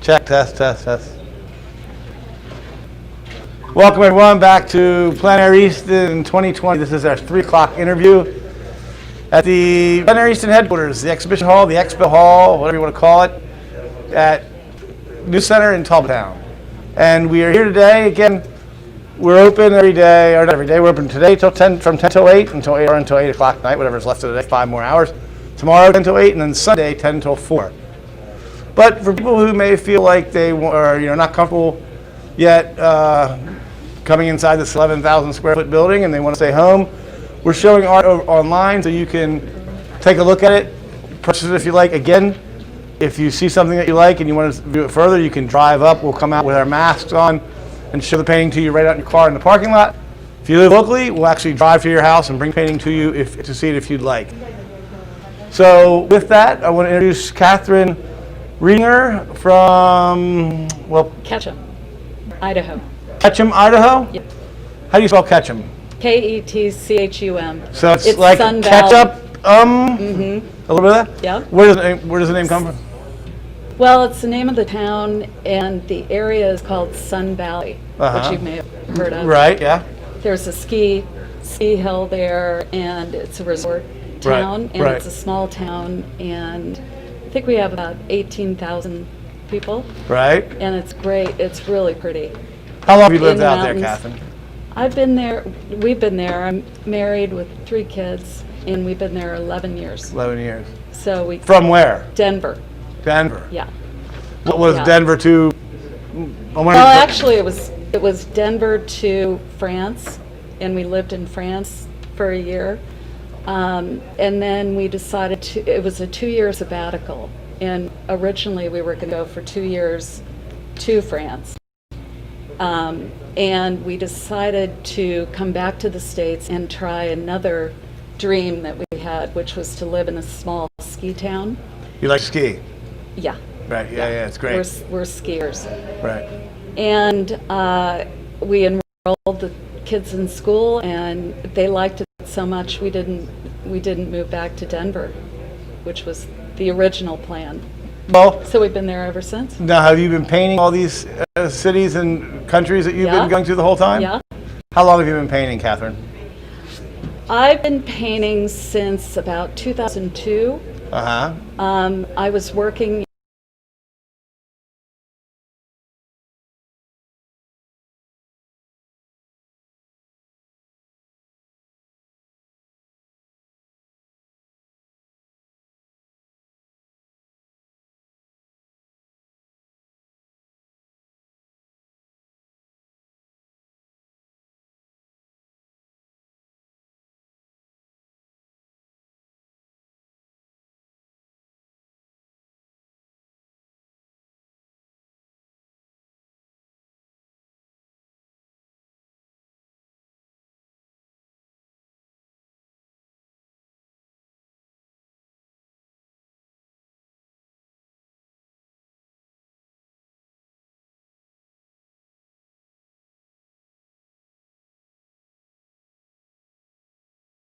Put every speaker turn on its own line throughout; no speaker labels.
Check, test, test, test. Welcome everyone back to Plein Air Easton 2020. This is our 3 o'clock interview at the Plein Air Easton headquarters, the exhibition hall, the expo hall, whatever you want to call it, at New Center in Talbottown. And we are here today. Again, we're open every day, or not every day, we're open today till 10, from 10 till 8, until 8 or until 8 o'clock at night, whatever's left of the day, 5 more hours. Tomorrow 10 till 8, and then Sunday 10 till 4. But for people who may feel like they are not comfortable yet coming inside this 11,000 square foot building and they want to stay home, we're showing art online so you can take a look at it, purchase it if you like. Again, if you see something that you like and you want to view it further, you can drive up. We'll come out with our masks on and show the painting to you right out in your car in the parking lot. If you live locally, we'll actually drive to your house and bring painting to you to see it if you'd like. So with that, I want to introduce Kathryn Riedinger from,
Ketchum, Idaho.
Ketchum, Idaho?
Yep.
How do you spell Ketchum?
Ketchum.
So it's like
Sun
ketchup,
a
little bit of that?
Yeah.
Where does the name come from?
Well, it's the name of the town, and the area is called Sun Valley, which you may have heard of.
Right, yeah.
There's a ski hill there, and it's a resort town, and it's a small town, and I think we have about 18,000 people.
Right.
And it's great. It's really pretty.
How long have you lived
In the
out there,
mountains.
Kathryn?
We've been there. I'm married with 3 kids, and we've been there 11 years.
11 years.
So we
From where?
Denver.
Denver.
Yeah.
What was
Yeah.
Denver to?
Well, actually, it was Denver to France, and we lived in France for a year, and then we decided it was a 2-year sabbatical, and originally we were going to go for 2 years to France, and we decided to come back to the States and try another dream that we had, which was to live in a small ski town.
You like to ski?
Yeah.
Right. Yeah. It's great.
We're skiers.
Right.
And we enrolled the kids in school, and they liked it so much we didn't move back to Denver, which was the original plan.
Well,
So we've been there ever since.
now have you been painting all these cities and countries that you've been going to the whole time?
Yeah.
How long have you been painting, Kathryn?
I've been painting since about 2002. I was working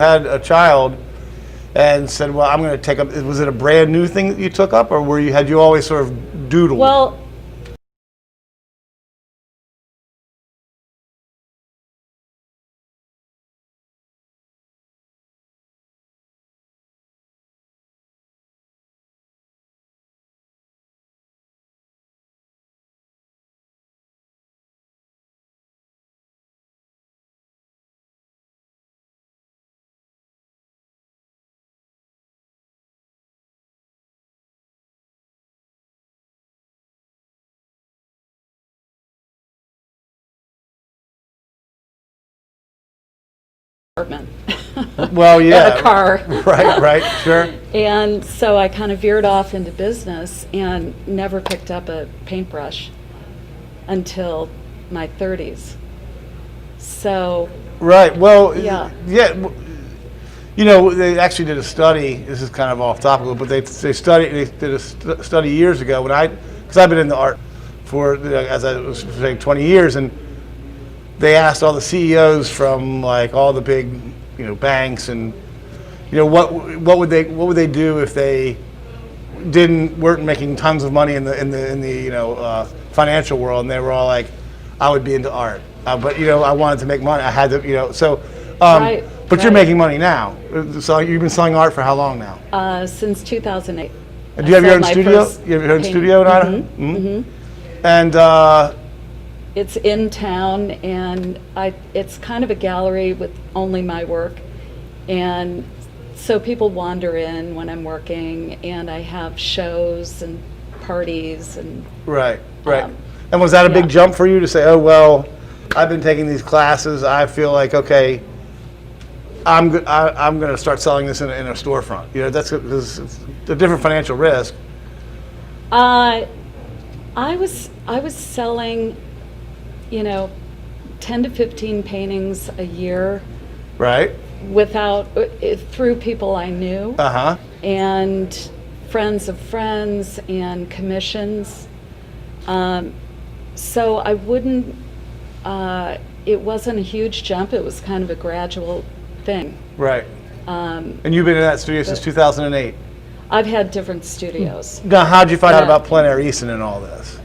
Had a child and said, well, I'm going to take up, was it a brand new thing that you took up, or had you always sort of doodled?
Well, apartment.
Well, yeah.
A car.
Right, sure.
And so I kind of veered off into business and never picked up a paintbrush until my 30s. So,
Right, well,
Yeah.
They actually did a study, this is kind of off topic, but they did a study years ago because I've been in the art for, as I was saying, 20 years, and they asked all the CEOs from like all the big, banks, and what would they do if they weren't making tons of money in the financial world, and they were all like, I would be into art, but I wanted to make money. I had to, so.
Right.
But you're making money now. So you've been selling art for how long now?
Since 2008.
Do you have your own studio? You have your own studio in Idaho? Mm-hmm. And
it's in town, and it's kind of a gallery with only my work, and so people wander in when I'm working, and I have shows and parties and.
Right. And was that a big jump for you to say, oh well, I've been taking these classes. I feel like okay, I'm going to start selling this in a storefront. That's because it's a different financial risk.
I was selling, 10 to 15 paintings a year.
Right.
Through people I knew.
Uh-huh.
And friends of friends and commissions. So I wouldn't. It wasn't a huge jump. It was kind of a gradual thing.
Right. And you've been in that studio since 2008.
I've had different studios.
Now, how'd you find out about Plein Air Easton and all this?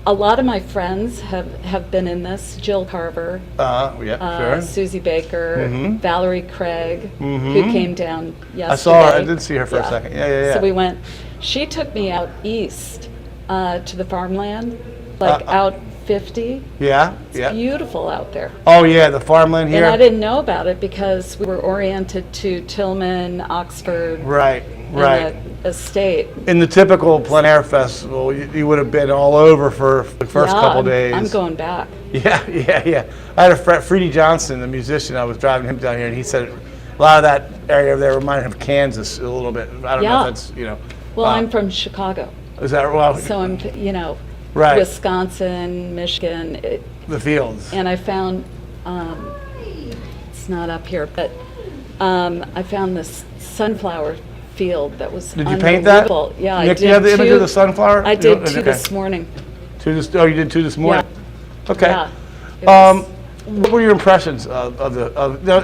A lot of my friends have been in this. Jill Carver,
sure.
Susie Baker, Valerie Craig, who came down yesterday.
I saw her. I did see her for a second. Yeah.
So we went. She took me out east to the farmland, out 50.
Yeah.
It's beautiful out there.
Oh yeah, the farmland here.
And I didn't know about it because we were oriented to Tillman, Oxford.
Right.
And the estate.
In the typical Plein Air Festival, you would have been all over for the first couple days.
I'm going back.
Yeah. I had a friend, Freddie Johnson, the musician. I was driving him down here, and he said a lot of that area over there reminded him of Kansas a little bit. I don't know if that's
Well, I'm from Chicago.
Is that well?
So I'm
right.
Wisconsin, Michigan.
The fields.
And I found it's not up here, but I found this sunflower field that was
Did you paint that?
Yeah,
Nick,
I did.
Do you have the image of the sunflower?
I did two this morning.
You did two this morning?
Yeah.
Okay.
Yeah.
What were your impressions of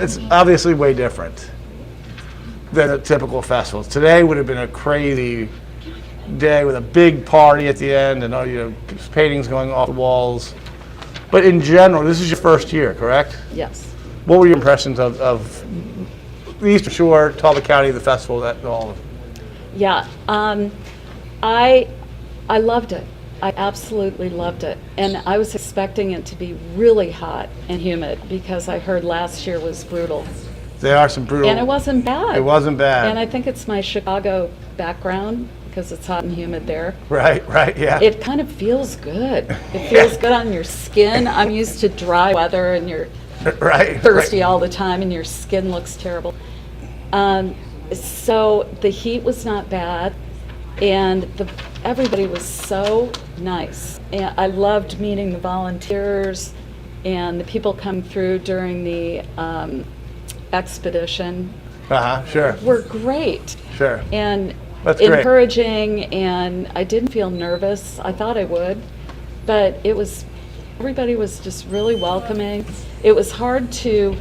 it's obviously way different than a typical festival. Today would have been a crazy day with a big party at the end and paintings going off the walls. But in general, this is your first year, correct?
Yes.
What were your impressions of the Eastern Shore, Talbot County, the festival, all of it?
Yeah, I loved it. I absolutely loved it. And I was expecting it to be really hot and humid because I heard last year was brutal.
There are some brutal.
And it wasn't bad.
It wasn't bad.
And I think it's my Chicago background because it's hot and humid there.
Right, yeah.
It kind of feels good. It feels good on your skin. I'm used to dry weather and you're thirsty all the time and your skin looks terrible. So the heat was not bad, and everybody was so nice. And I loved meeting the volunteers and the people come through during the expedition.
Sure.
Were great.
Sure.
And
that's
encouraging, and I didn't feel nervous. I thought I would, but everybody was just really welcoming. It was hard to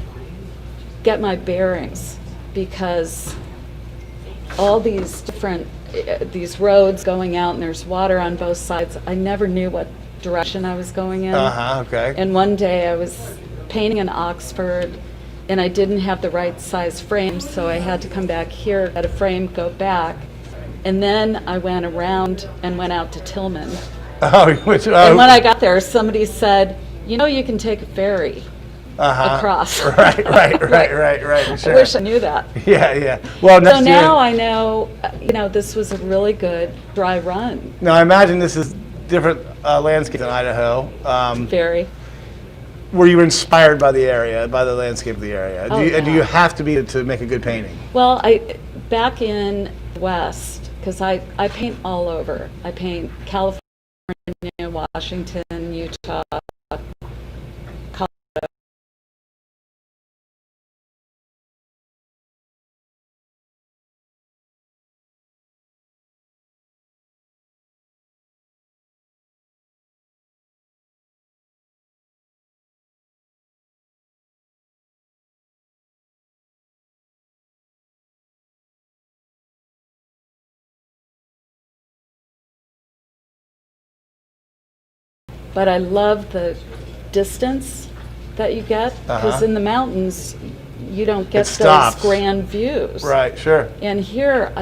get my bearings because all these different these roads going out and there's water on both sides. I never knew what direction I was going in.
Okay.
And one day I was painting in Oxford and I didn't have the right size frame, so I had to come back here, get a frame, go back. And then I went around and went out to Tillman. And when I got there, somebody said, you can take a ferry across.
Right. Sure.
I wish I knew that.
Yeah. Well,
so now I know, this was a really good dry run.
Now, I imagine this is different landscape than Idaho.
Very.
Were you inspired by the area, by the landscape of the area? Do you have to be to make a good painting?
Well, back in the West, because I paint all over. I paint California, Washington, Utah, but I love the distance that you get, because in the mountains, you don't get those
stops.
grand views.
Right, sure.
And here,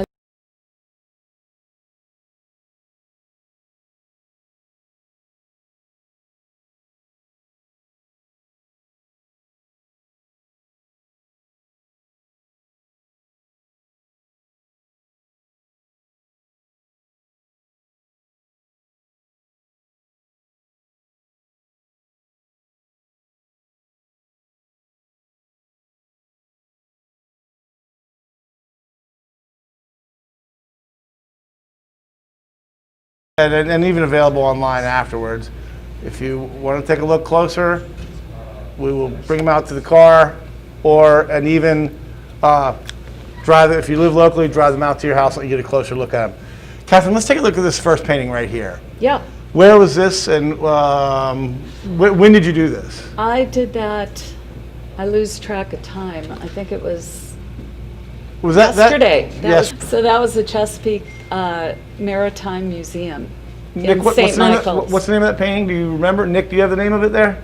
And even available online afterwards. If you want to take a look closer, we will bring them out to the car, and even drive it. If you live locally, drive them out to your house and you get a closer look at them. Kathryn, let's take a look at this first painting right here.
yeah.
Where was this, and when did you do this?
I did that, I lose track of time. I think it was
that
yesterday.
Yes.
So that was the Chesapeake Maritime Museum in
Nick,
St. Michael's.
what's the name of that painting? Do you remember? Nick, do you have the name of it there?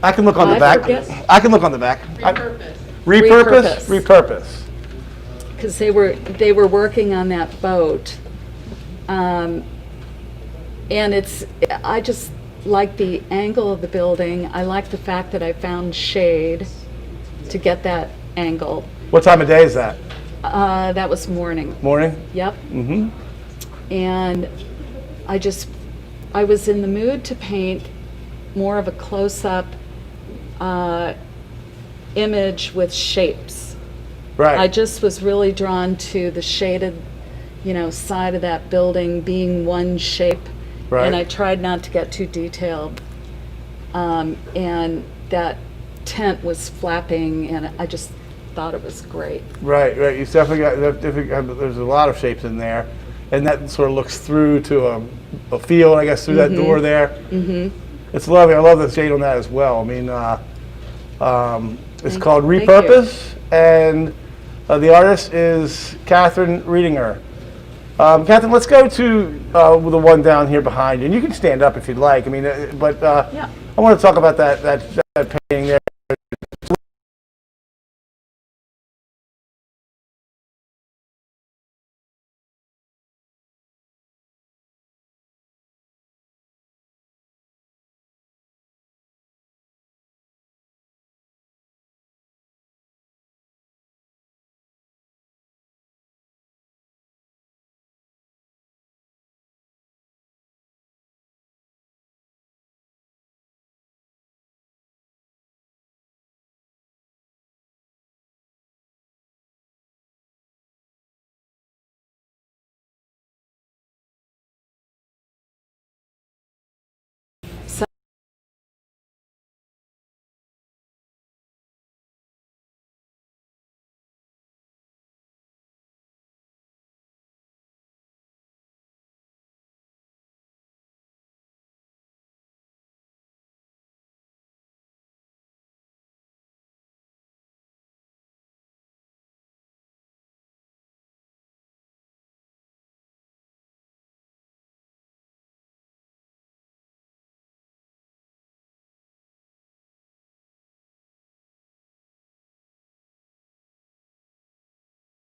I can look on the back.
Forget.
I can look on the back.
Repurpose.
Repurpose.
Because they were working on that boat, and I just like the angle of the building. I like the fact that I found shade to get that angle.
What time of day is that?
That was morning.
Morning?
Yep.
Mm-hmm.
And I was in the mood to paint more of a close-up image with shapes.
Right.
I just was really drawn to the shaded, side of that building being one shape.
Right.
And I tried not to get too detailed. And that tent was flapping, and I just thought it was great.
Right. You definitely there's a lot of shapes in there, and that sort of looks through to a field, I guess, through that door there. Mm-hmm. It's lovely. I love the shade on that as well. I mean, it's called Repurpose, and the artist is Kathryn Riedinger. Kathryn, let's go to the one down here behind you, and you can stand up if you'd like. I mean,
Yeah.
I want to talk about that painting there.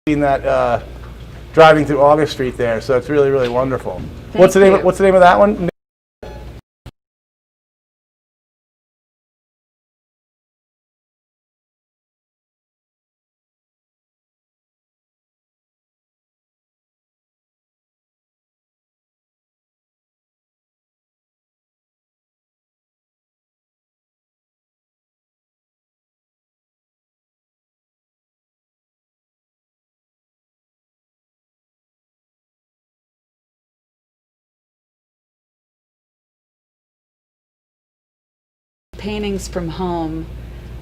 That driving through August Street there, so it's really, really wonderful. What's the name of that one?
Paintings from home.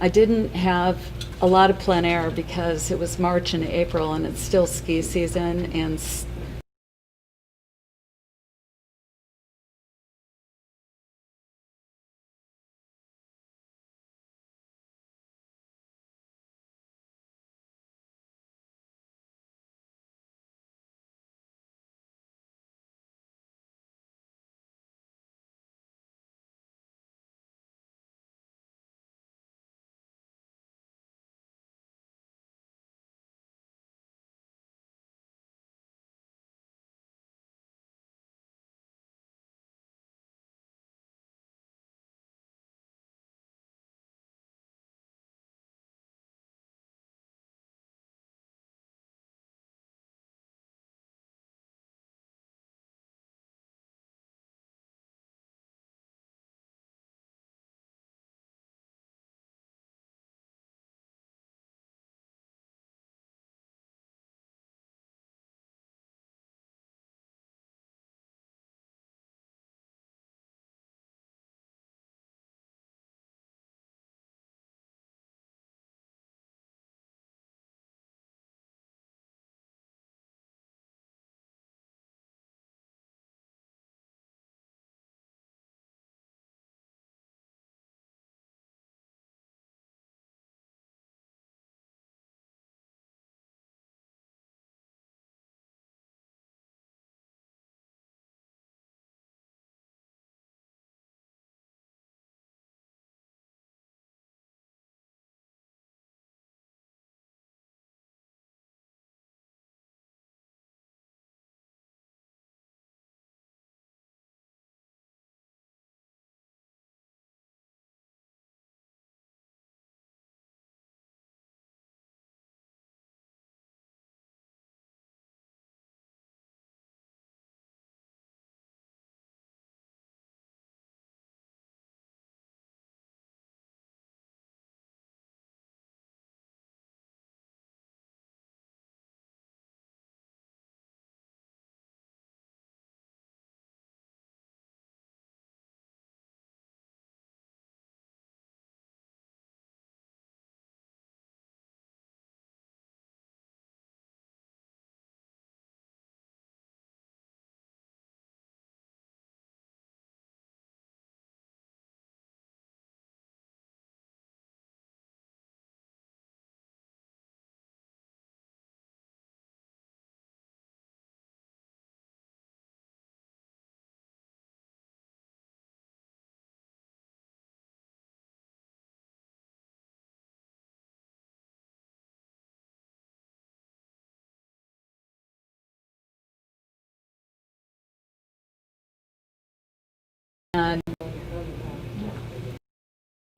I didn't have a lot of plein air because it was March and April and it's still ski season, and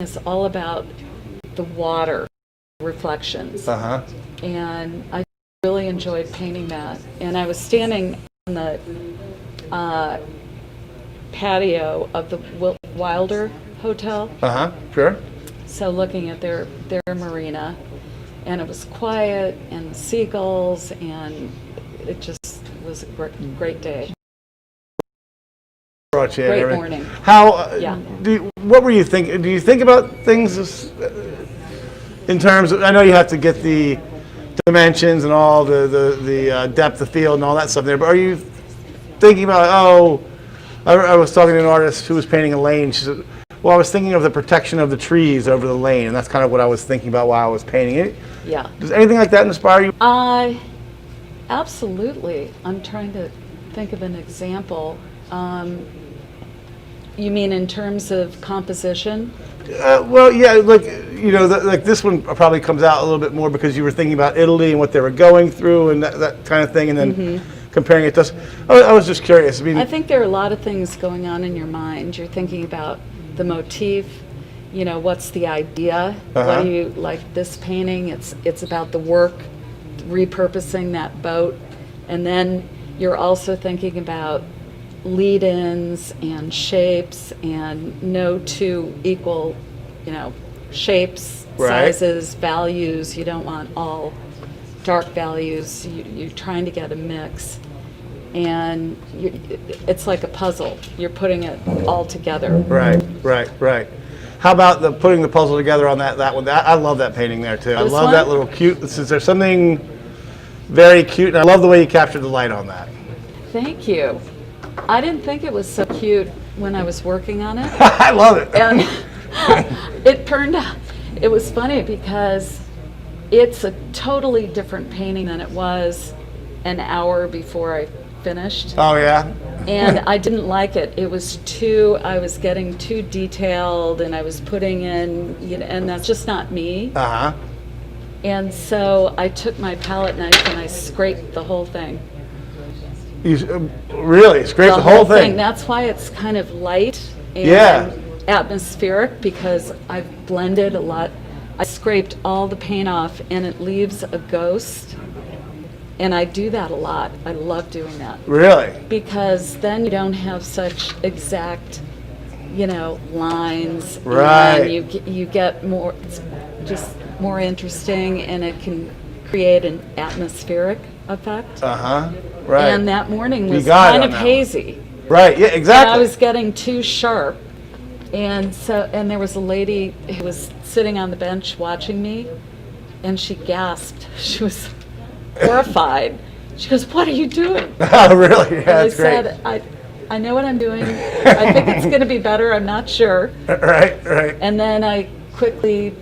is all about the water reflections.
Uh-huh.
And I really enjoyed painting that. And I was standing on the patio of the Wilder Hotel,
Uh-huh, sure.
so looking at their marina, and it was quiet, and the seagulls, and it just was a great day.
Brought you in,
Great
everything.
morning.
How,
Yeah.
what were you thinking? Do you think about things in terms of, I know you have to get the dimensions and all the depth of field and all that stuff there, but are you thinking about, I was talking to an artist who was painting a lane. She said, well, I was thinking of the protection of the trees over the lane, and that's kind of what I was thinking about while I was painting it.
Yeah.
Does anything like that inspire you?
Absolutely. I'm trying to think of an example. You mean in terms of composition?
Well, yeah, like, like this one probably comes out a little bit more because you were thinking about Italy and what they were going through and that kind of thing, and then comparing it to us. I was just curious.
I think there are a lot of things going on in your mind. You're thinking about the motif, what's the idea? What do you like this painting? It's about the work, repurposing that boat, and then you're also thinking about lead-ins and shapes, and no two equal, shapes,
Right.
sizes, values. You don't want all dark values. You're trying to get a mix, and it's like a puzzle. You're putting it all together.
Right. How about putting the puzzle together on that one? I love that painting there too. I
This
love
one?
that little cute. There's something very cute, and I love the way you captured the light on that.
Thank you. I didn't think it was so cute when I was working on it.
I love it.
And it turned out, it was funny because it's a totally different painting than it was an hour before I finished.
Oh yeah.
And I didn't like it. I was getting too detailed, and I was putting in, and that's just not me.
Uh huh.
And so I took my palette knife and I scraped the whole thing.
You really scraped the whole thing.
That's why it's kind of light and
Yeah.
atmospheric, because I've blended a lot. I scraped all the paint off and it leaves a ghost. And I do that a lot. I love doing that.
Really?
Because then you don't have such exact, lines.
Right.
And you get more, it's just more interesting, and it can create an atmospheric effect.
Uh huh. Right.
And that morning
You
was
got it
kind
on
of
that one.
hazy.
Right. Yeah.
And
Exactly.
I was getting too sharp. And there was a lady who was sitting on the bench watching me, and she gasped. She was horrified. She goes, "What are you doing?"
Oh, really? Yeah,
And
that's
I
great.
said, I know what I'm doing. I think it's going to be better. I'm not sure.
Right.
And then I quickly,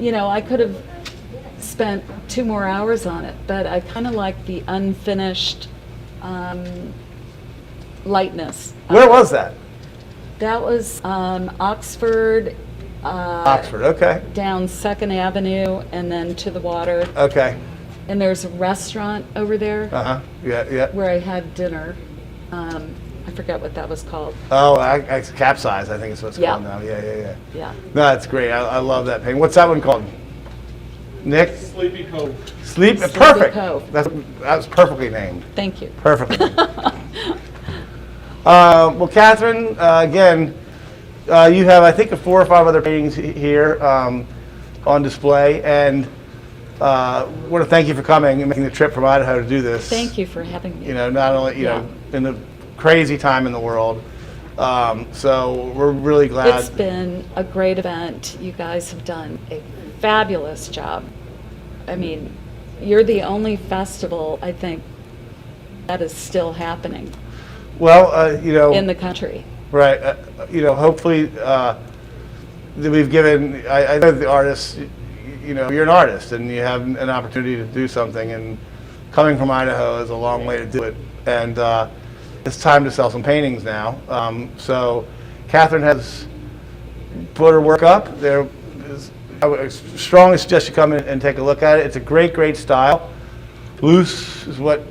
I could have spent 2 more hours on it, but I kind of like the unfinished lightness.
Where was that?
That was Oxford,
Oxford. Okay.
down 2nd Avenue, and then to the water.
Okay.
And there's a restaurant over there
Uh huh. Yeah.
where I had dinner. I forget what that was called.
Oh, capsize. I think it's what it's
Yeah.
called now. Yeah.
Yeah.
No, that's great. I love that painting. What's that one called? Nick?
Sleepy Cove.
Sleep.
Sleepy
Perfect.
Cove.
That was perfectly named.
Thank you.
Perfectly. Well, Kathryn, again, you have, I think, 4 or 5 other paintings here on display, and want to thank you for coming and making the trip from Idaho to do this.
Thank you for having me.
Not only, in the crazy time in the world. So we're really glad.
It's been a great event. You guys have done a fabulous job. I mean, you're the only festival, I think, that is still happening
Well,
in the country.
right. Hopefully, that we've given. I know the artists. You're an artist, and you have an opportunity to do something. And coming from Idaho is a long way to do it. And it's time to sell some paintings now. So, Kathryn has put her work up. I would strongly suggest you come in and take a look at it. It's a great style. Loose is what